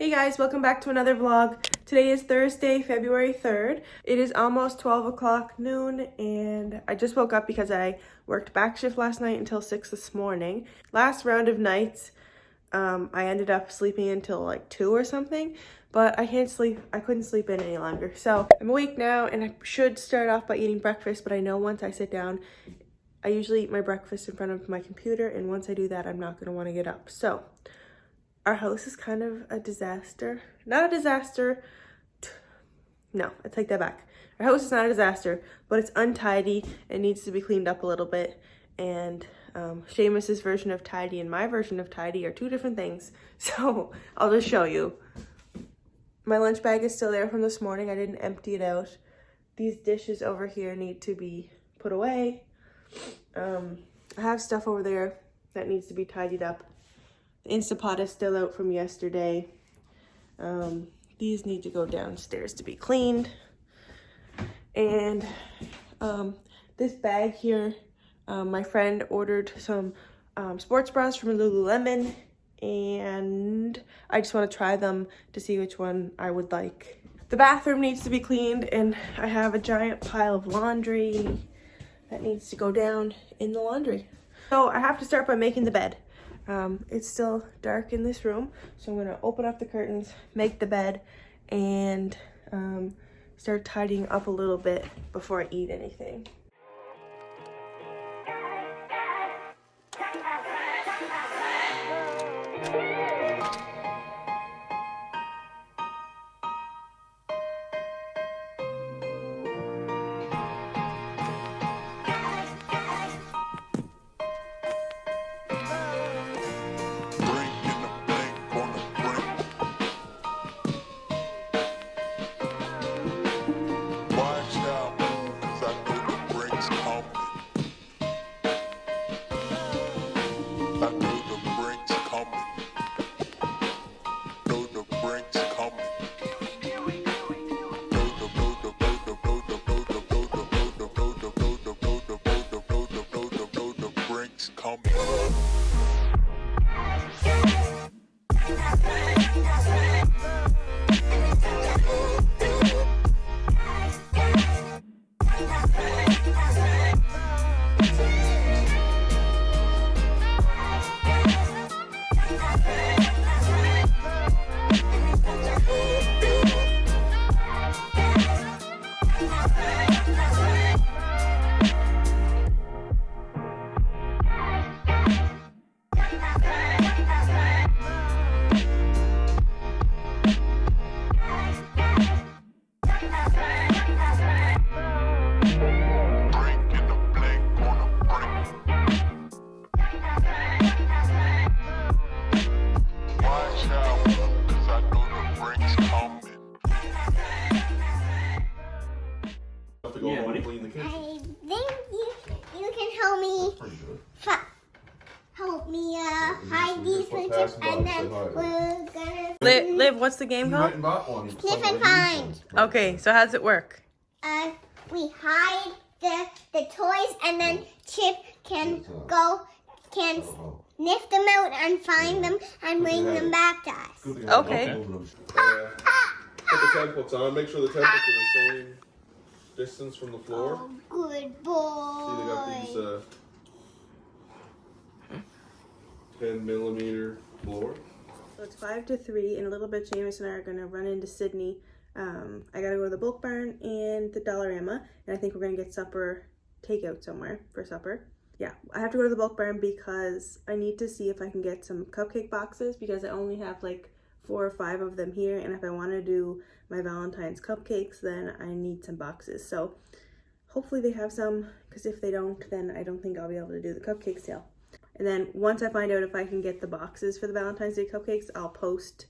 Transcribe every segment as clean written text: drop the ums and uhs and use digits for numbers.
Hey guys, welcome back to another vlog. Today is Thursday, February 3rd. It is almost 12 o'clock noon and I just woke up because I worked back shift last night until 6 this morning. Last round of nights, I ended up sleeping until like 2 or something, but I couldn't sleep in any longer. So I'm awake now and I should start off by eating breakfast, but I know once I sit down, I usually eat my breakfast in front of my computer, and once I do that, I'm not gonna wanna get up. So our house is kind of a disaster. Not a disaster. No, I take that back. Our house is not a disaster, but it's untidy and needs to be cleaned up a little bit. And Seamus's version of tidy and my version of tidy are two different things. So I'll just show you. My lunch bag is still there from this morning. I didn't empty it out. These dishes over here need to be put away. I have stuff over there that needs to be tidied up. The Instapot is still out from yesterday. These need to go downstairs to be cleaned. And this bag here, my friend ordered some sports bras from Lululemon, and I just want to try them to see which one I would like. The bathroom needs to be cleaned, and I have a giant pile of laundry that needs to go down in the laundry. So I have to start by making the bed. It's still dark in this room, so I'm gonna open up the curtains, make the bed, and start tidying up a little bit before I eat anything. I think you can help me hide these pictures, and then we're gonna Liv, what's the game called? sniff and find. Okay, so how does it work? We hide the toys, and then Chip can sniff them out and find them and bring them back to us. Okay. Put the tent books on. Make sure the tent books are the same distance from the floor. Oh, good boy. See, they got these 10mm floor. So it's 5 to 3. In a little bit, Seamus and I are gonna run into Sydney. I gotta go to the BulkBarn and the Dollarama, and I think we're gonna get supper takeout somewhere for supper. Yeah, I have to go to the BulkBarn because I need to see if I can get some cupcake boxes, because I only have like 4 or 5 of them here, and if I want to do my Valentine's cupcakes, then I need some boxes. So hopefully they have some, because if they don't, then I don't think I'll be able to do the cupcake sale. And then once I find out if I can get the boxes for the Valentine's Day cupcakes, I'll post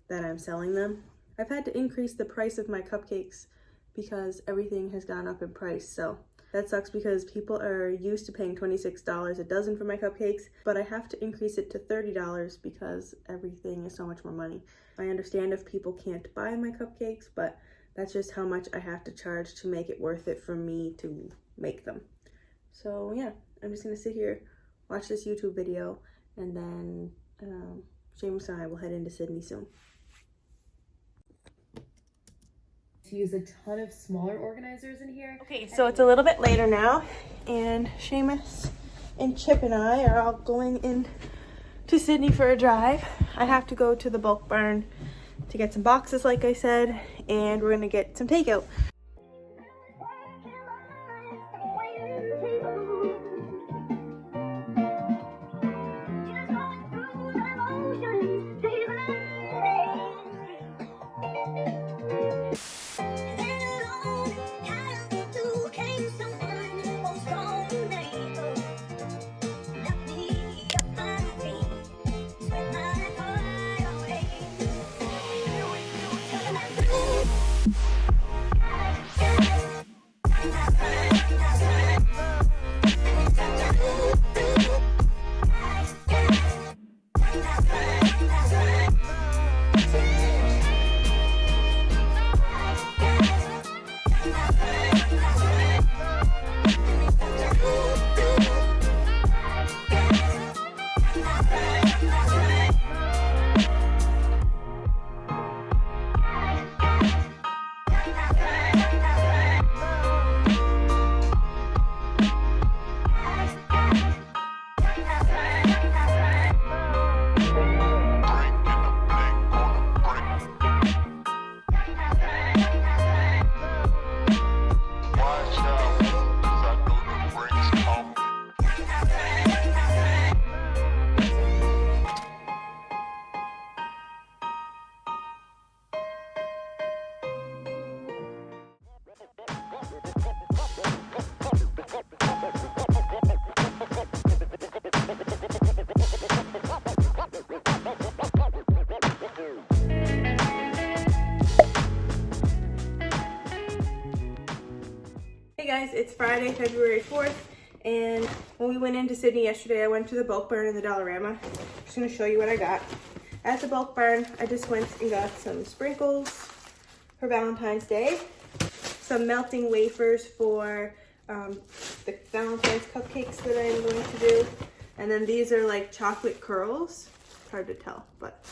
that I'm selling them. I've had to increase the price of my cupcakes because everything has gone up in price, so that sucks because people are used to paying $26 a dozen for my cupcakes, but I have to increase it to $30 because everything is so much more money. I understand if people can't buy my cupcakes, but that's just how much I have to charge to make it worth it for me to make them. So yeah, I'm just gonna sit here, watch this YouTube video, and then Seamus and I will head into Sydney soon. to use a ton of smaller organizers in here. Okay, so it's a little bit later now, and Seamus and Chip and I are all going in to Sydney for a drive. I have to go to the bulk barn to get some boxes, like I said, and we're gonna get some takeout. Hey guys, it's Friday, February 4th, and when we went into Sydney yesterday, I went to the bulk barn in the Dollarama. I'm just going to show you what I got. At the bulk barn, I just went and got some sprinkles for Valentine's Day, some melting wafers for the Valentine's cupcakes that I'm going to do, and then these are like chocolate curls. It's hard to tell, but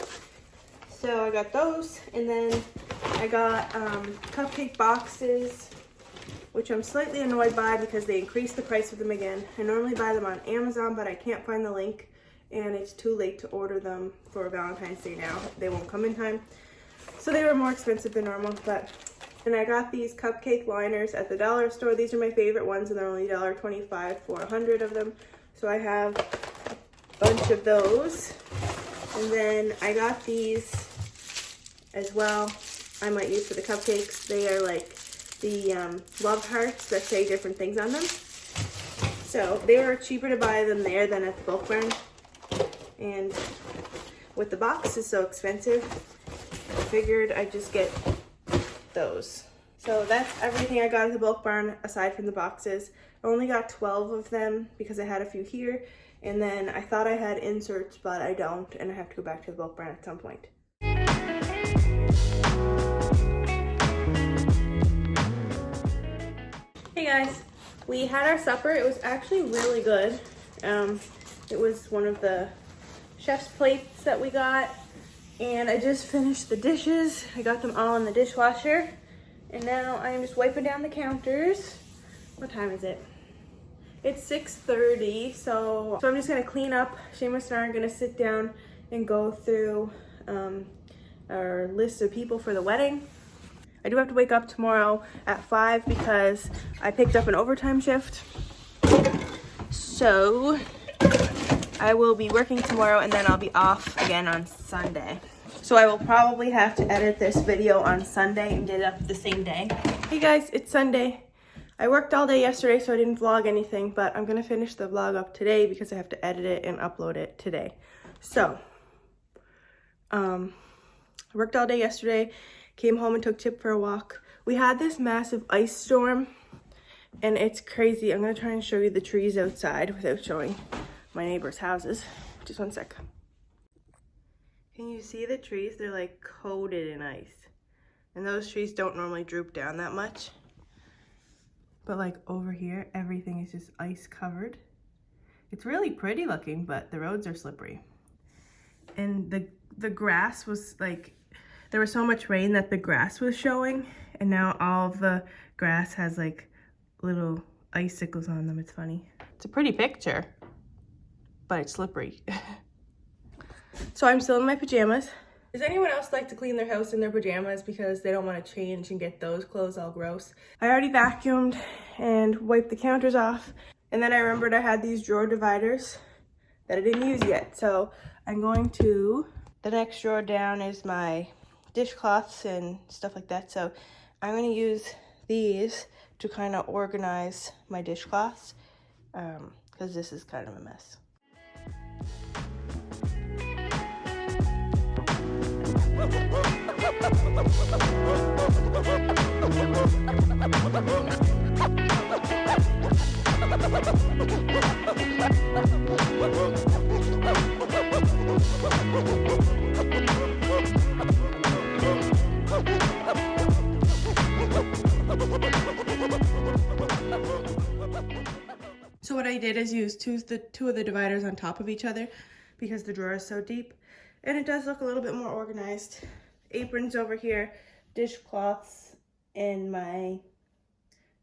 so I got those, and then I got cupcake boxes, which I'm slightly annoyed by because they increased the price of them again. I normally buy them on Amazon, but I can't find the link, and it's too late to order them for Valentine's Day now. They won't come in time. So they were more expensive than normal, and I got these cupcake liners at the dollar store. These are my favorite ones, and they're only $1.25 for 100 of them. So I have a bunch of those. And then I got these as well. I might use for the cupcakes. They are like the love hearts that say different things on them. So they were cheaper to buy them there than at the bulk barn. And with the box is so expensive, I figured I'd just get those. So that's everything I got at the bulk barn aside from the boxes. I only got 12 of them because I had a few here, and then I thought I had inserts, but I don't, and I have to go back to the bulk barn at some point. Hey guys, we had our supper. It was actually really good. It was one of the chef's plates that we got, and I just finished the dishes. I got them all in the dishwasher, and now I'm just wiping down the counters. What time is it? It's 6:30, so I'm just gonna clean up. Seamus and I are gonna sit down and go through our list of people for the wedding. I do have to wake up tomorrow at 5 because I picked up an overtime shift. So I will be working tomorrow, and then I'll be off again on Sunday. So I will probably have to edit this video on Sunday and get it up the same day. Hey guys, it's Sunday. I worked all day yesterday, so I didn't vlog anything, but I'm gonna finish the vlog up today because I have to edit it and upload it today. So, I worked all day yesterday, came home and took Chip for a walk. We had this massive ice storm, and it's crazy. I'm gonna try and show you the trees outside without showing my neighbors' houses. Just one sec. Can you see the trees? They're like coated in ice. And those trees don't normally droop down that much. But like over here, everything is just ice covered. It's really pretty looking, but the roads are slippery. And the grass was like, there was so much rain that the grass was showing, And now all of the grass has like little icicles on them. It's funny. It's a pretty picture, but it's slippery. So I'm still in my pajamas. Does anyone else like to clean their house in their pajamas because they don't want to change and get those clothes all gross? I already vacuumed and wiped the counters off. And then I remembered I had these drawer dividers that I didn't use yet. So I'm going to, the next drawer down is my dishcloths and stuff like that. So I'm going to use these to kind of organize my dishcloths because this is kind of a mess. So what I did is use two of the dividers on top of each other because the drawer is so deep. And it does look a little bit more organized. Aprons over here, dishcloths, and my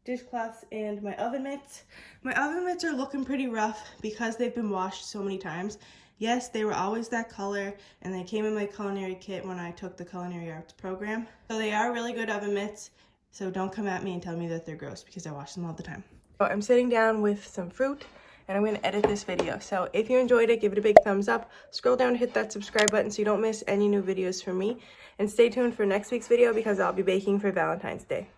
oven mitts. My oven mitts are looking pretty rough because they've been washed so many times. Yes, they were always that color, and they came in my culinary kit when I took the culinary arts program. So they are really good oven mitts, so don't come at me and tell me that they're gross because I wash them all the time. So I'm sitting down with some fruit, and I'm going to edit this video. So if you enjoyed it, give it a big thumbs up. Scroll down, hit that subscribe button so you don't miss any new videos from me. And stay tuned for next week's video because I'll be baking for Valentine's Day.